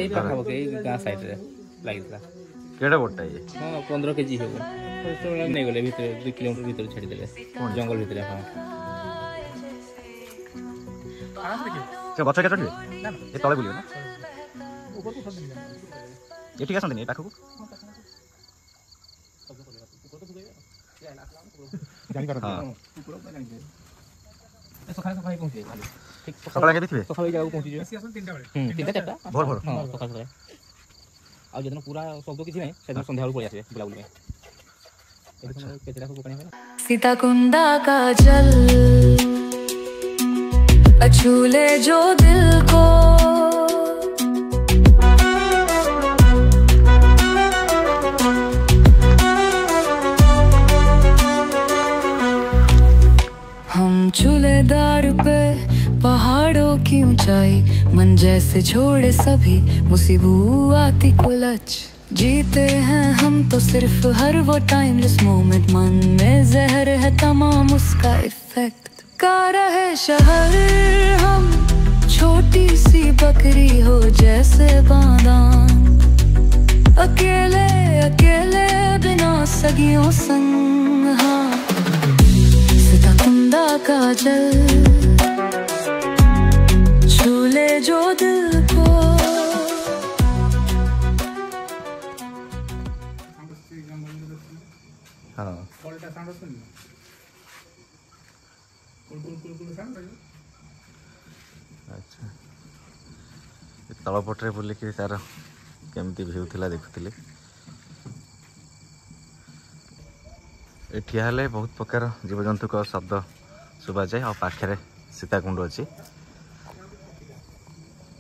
এই পাখাপাখি এই ଗାଁ ସାଇଡ଼ରେ ଲାଗିଥିଲା। କେଡ଼େ ବଡ଼ଟା ଇଏ? ହଁ 15 କେଜି ହେବ। ନେଇଗଲେ ଭିତରେ 2 କିଲୋମିଟର ଭିତରେ ଛାଡ଼ିଦେଲେ ଜଙ୍ଗଲ ଭିତରେ। ହଁ ସେ ଗଛ କେତେ ଚଢ଼ିବେ? ଏ ତଳେ ବୁଲିବେ ନା? ଏଠିକି ଆସନ୍ତିନି ଏ ପାଖକୁ? ସକାଳେ କେବେ ଥିବେ? ସକାଳେ ଜାଗାକୁ ପହଞ୍ଚିଯିବେ 3ଟା 4ଟା ଭୋର ଭୋର। ହଁ ସକାଳେ। ଆଉ ଯେଦିନ ପୁରା ଶବ୍ଦ କିଛି ନାହିଁ ସେଦିନ ସନ୍ଧ୍ୟାବେଳକୁ ପଳେଇ ଆସିବେ ବୁଲାବୁଲି ପାଇଁ। सीताकुंडा का जल अछूले जो दिल को हम झूले दार पे पहाड़ों की ऊंचाई मन जैसे छोड़े सभी मुसीबत आती कुलच जीते हैं हम तो सिर्फ हर वो टाइमलेस मोमेंट मन में जहर है तमाम उसका इफेक्ट का रहे शहर हम छोटी सी बकरी हो जैसे बादाम अकेले अकेले बिना सगियों संग। हाँ सीताकुंडा का जल छूले जो दिल को। हाँ अच्छा तलपटे बुलिक तार केमती भ्यू थिला देखुली। एठिया हेले बहुत प्रकार जीवजंतु का शब्द शुभा जाए और पाखे सीताकुंड अच्छी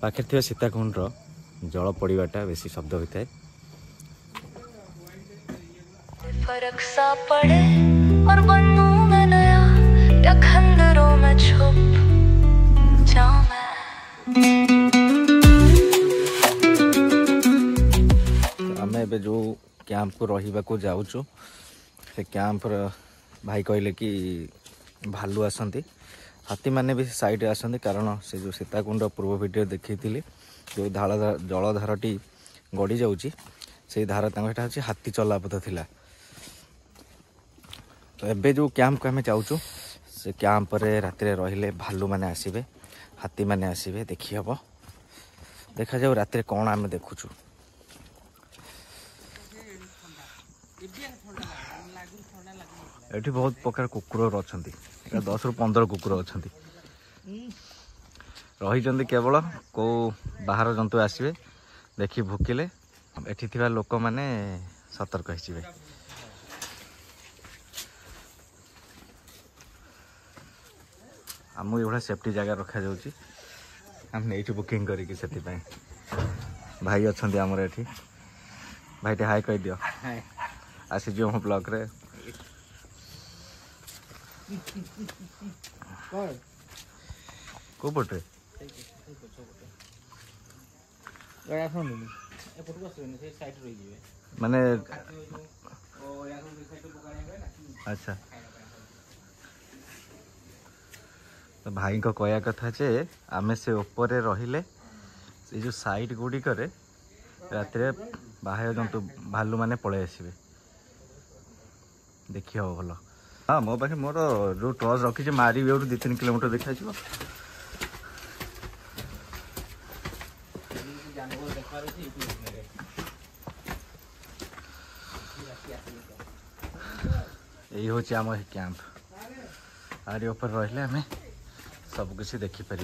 पाखे थी सीताकुंड जल पड़ाटा बेसी शब्द होता है। फर्क सा पड़े और बनूं मैं नया या खंडरों में छुप जाऊं मैं। आमे बे जो कैंप को रहिबा को जाउछु से कैंप भाई कहले कि भालू आसंती हाथी माने भी साइड आसंती कारण से जो सीताकुंड पूर्व वीडियो देखी जो जलधारटी गड़ी जाऊँगी से धार तंगटा होची हाथी चलापथ थिला। तो एबे जो कैंप को आम जाऊँ से कैंप रे राति रहिले भालू माने आसीबे हाथी माने आसीबे देखी हबो देखा जाऊ राति कौन आम देखुचु। एठी बहुत प्रकार कुकुर अच्छा 10 ରୁ 15 कुकुर अच्छा रही केवल को बाहर जंतु आसवे देखी भुकिले एठी थिबा लोक माने सतर्क होइजिबे। आमु एभला सेफ्टी जगह रखा जाउची हम एठी बुकिंग करी कि सेति पय भाई अछंती हमर एठी भाई टे हाय कह दियो हाय आसी जो हम ब्लॉक रे को पटे माने अच्छा तो भाई को कहया कथा जे आमे से ऊपर रहिले से जो साइड गुडी करे रात बाह्य जंतु भालू माने पळे आसीबे देखि हो भलो। हाँ मो पाखे मोर जो टॉर्च रखी मारी 2-3 किलोमीटर देखा जी यही हूँ आम कैंप आरी ऊपर रहिले आम सब किसी देखिपर।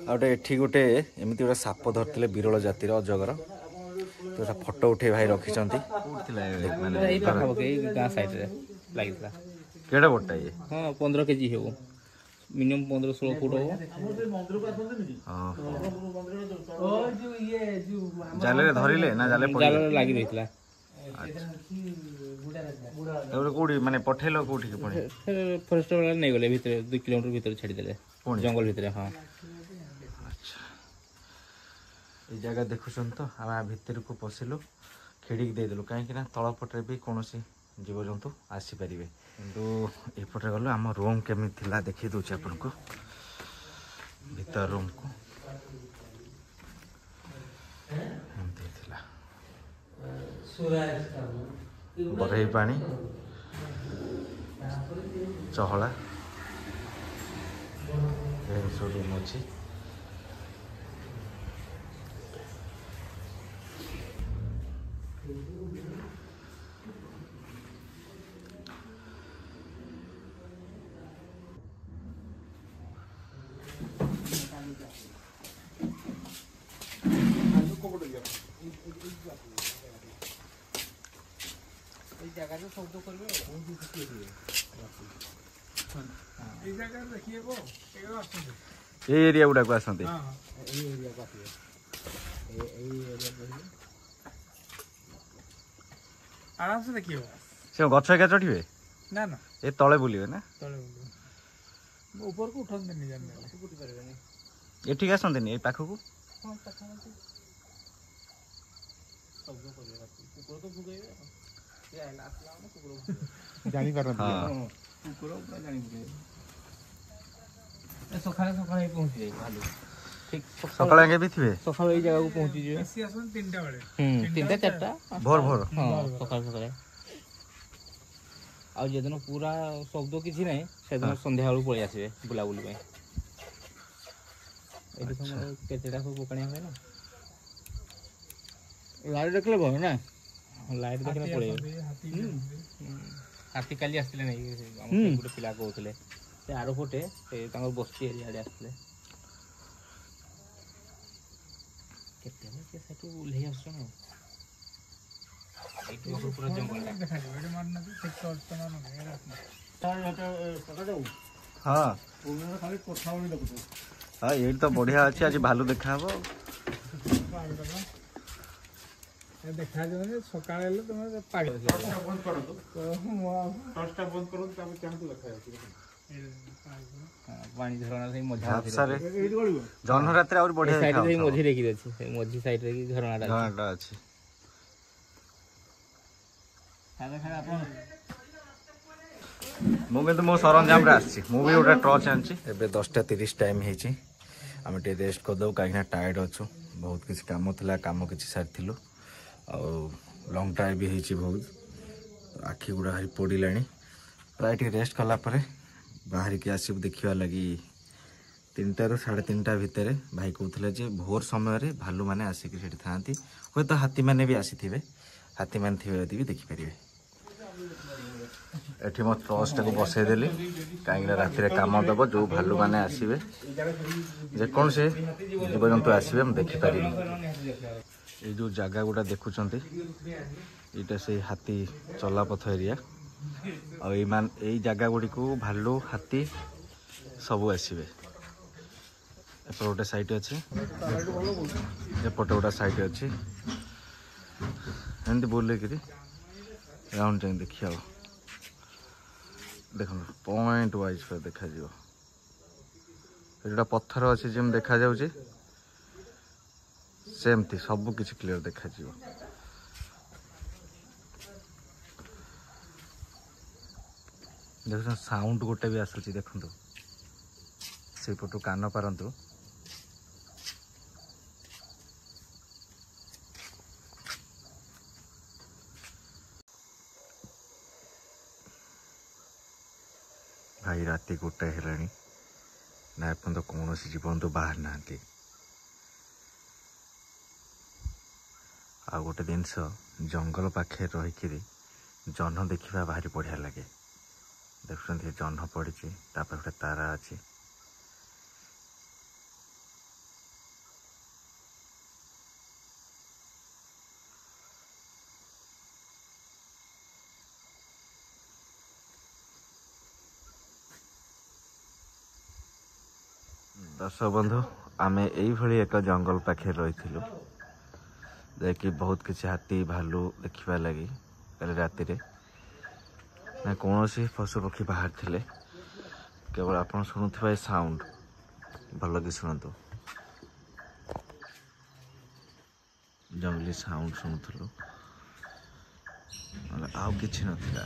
आउटे एठी गोटे एमती गोटे साप धरते विरल जातिर अजगर तो फोटो उठे भाई रखी गाँ साइडरे लगिଥିଲା। केड़ा बड़टा ये? हाँ 15 केजी हो मिनिमम 15-16 फुट हो। जाले धरिले ना जाले जाल लगी रही था। कोड़ी माने पठेलो कोठी के पड़े फॉरेस्ट वाला नहीं गले भीतर 2 किलोमीटर भीतर छाड़ी देले जंगल भीतर। हाँ अच्छा ये जगह देखुछन तो आम भितर को पशिलु खेड़ी देदेलु कहीं तलपटे भी कौन जीवजंतु आसीपारे। କିନ୍ତୁ ଏପଟେ ଗଲେ ଆମ ରୁମ୍ କେମିତି ଥିଲା ଦେଖେଇ ଦେଉଛି ଆପଣଙ୍କୁ ଭିତର ରୁମ୍କୁ ଏମିତି ଥିଲା ବରେଇ ପାଣି ଚହଳା ଏମିତି ସବୁ ରୁମ୍ ଅଛି। ये एरिया गुड़ाक आसते आराम से देखिए से गछ एका चढ़े ना ना ये तले बुलिए ना तले ऊपर को उठा नहीं जाने ये ठीक आसते नहीं पाख को जानी पार हाँ सकाଳେ ସକାଳେ ପହଞ୍ଚି ଯାଇ ଭାଲୁ ଠିକ सकाळ आगे भी थे ସକାଳେ ଏଇ ଜାଗାକୁ ପହଞ୍ଚି ଯିବେ। ଏସି ଆସନ୍ତି 3ଟା ବେଳେ 3ଟା 4ଟା भोर भोर ହଁ ସକାଳେ ସକାଳେ ଆଉ ଯେଦିନ ପୁରା ଶବ୍ଦ କିଛି ନାହିଁ ସେଦିନ ସନ୍ଧ୍ୟା ବେଳକୁ ପଳେଇ ଆସିବେ ବୁଲାବୁଲି ପାଇଁ। ଏଠି ସମୟ କେତେଟା ସବୁ ପକାଣିଆ ହୁଏ ନା ଲାଇଟ୍ ଦେଖିଲେ ଭଲ ନା ଲାଇଟ୍ ଦେଖିଲେ ପଳେଇବ। ହାତୀ କାଲି ଆସିଥିଲେ ନାଇଁ ଆମ ଗୋଟେ ପିଲା କହୁଥିଲେ ସେ ଆର ପଟେ ସେ ତାଙ୍କର ବସ୍ତି ଏରିଆଡ଼େ ଆସିଥିଲେ କେତେ ସେ ସେଠୁ ଓହ୍ଲେଇ ଆସୁଛନ୍ତି ଏଇଠି ପୁରା ଜଙ୍ଗଲ ଦେଖାଯିବ ଏଠି ମାରୁନାହାନ୍ତି ଠିକ ଟର୍ଚ୍ଚ ତ हाँ हाँ ये तो बढ़िया अच्छे आज भालू देखा हम ଦେଖାଯିବ ଯେ ସକାଳେ ହେଲେ ତମେ ପାଗଳ ବନ୍ଦ କରନ୍ତୁ ଟର୍ଚ୍ଚଟା ବନ୍ଦ କରନ୍ତୁ ତାପରେ ଚାହାନ୍ତୁ ଦେଖାଯାଉଛି ପାଣି ଝରଣା ସେଇ ମଝି जन्ह रात बढ़िया ସାଇଡ୍ ରେ ମଝି ରେକି ଅଛି ସେ ମଝି ସାଇଡ୍ ରେ କି ଝରଣାଟା अच्छे मुझे मो सरंजाम आसी मुझे गोटे टर्च आनी 10:30 टाइम होती आम टे रेस्ट करदे कहीं टायर्ड अच्छु बहुत किसी कम था कम किसी सारी लंग ड्राइव भी होती बहुत आखि गुड़ा भारी पड़ा प्राय रेस्ट कलापर बाहर की आसब देखा लगी 3टा ରୁ 3:30 भितर भाई कहते जे भोर समय भालू मैंने आसिक था हे तो हाथी मैंने भी आसी हाथी मैंने थे भी देखिपारे एठी मो ट्रस्ट को बसईदेली कहीं राति कम दब जो भालू मैंने आसवे जेको से जीव जंतु आसवे मुझे देखिपारि ये जो जगह गुड़ा देखुं यहाँ से हाथी चलापथ एरिया आई जगह गुड़ी को भालू हाथी सबू आसवे एपट गोटे साइट अच्छे एपट गोटे साइट अच्छे एमती बुलिक राउंड जाए देखिए देख पॉइंट वाइज पर देखा जो पत्थर अच्छे जमी देखा जाऊँगी सेमती सब किसी क्लियर देखा देख साउंड गोटे भी आसूँ देखु से पटू कान पारतु भाई राति गोटाए है ना एपर्त कौन जीवंतु बाहर ना आ गोटे जिनस जंगल पाखे रहीकि जह्न देखा भारी बढ़िया लगे देखुं जह्न पड़ी गोटे तारा अच्छी दर्शक बंधु आमे यही एक जंगल पाखे रही जैकि बहुत किसी हाथी भालू देखा लगी कल राति ना कौन पशु पक्षी बाहर थे केवल आप शुणुवा साउंड भल कि शुणु जंगली साउंड शुणुलु आउ किछि नथिला।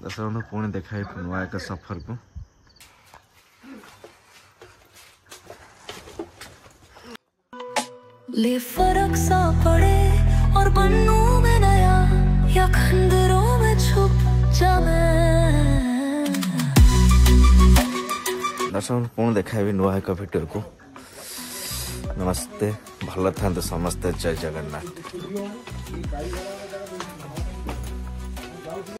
दर्शक पुणी देखा नुआ एक सफर को ले फर्क सा पड़े और बनूं मैं नया या खंडरों में छुप जाऊं। दर्शक पुणी देखा नुआ एक वीडियो को। नमस्ते, भल था समस्ते, जय जगन्नाथ।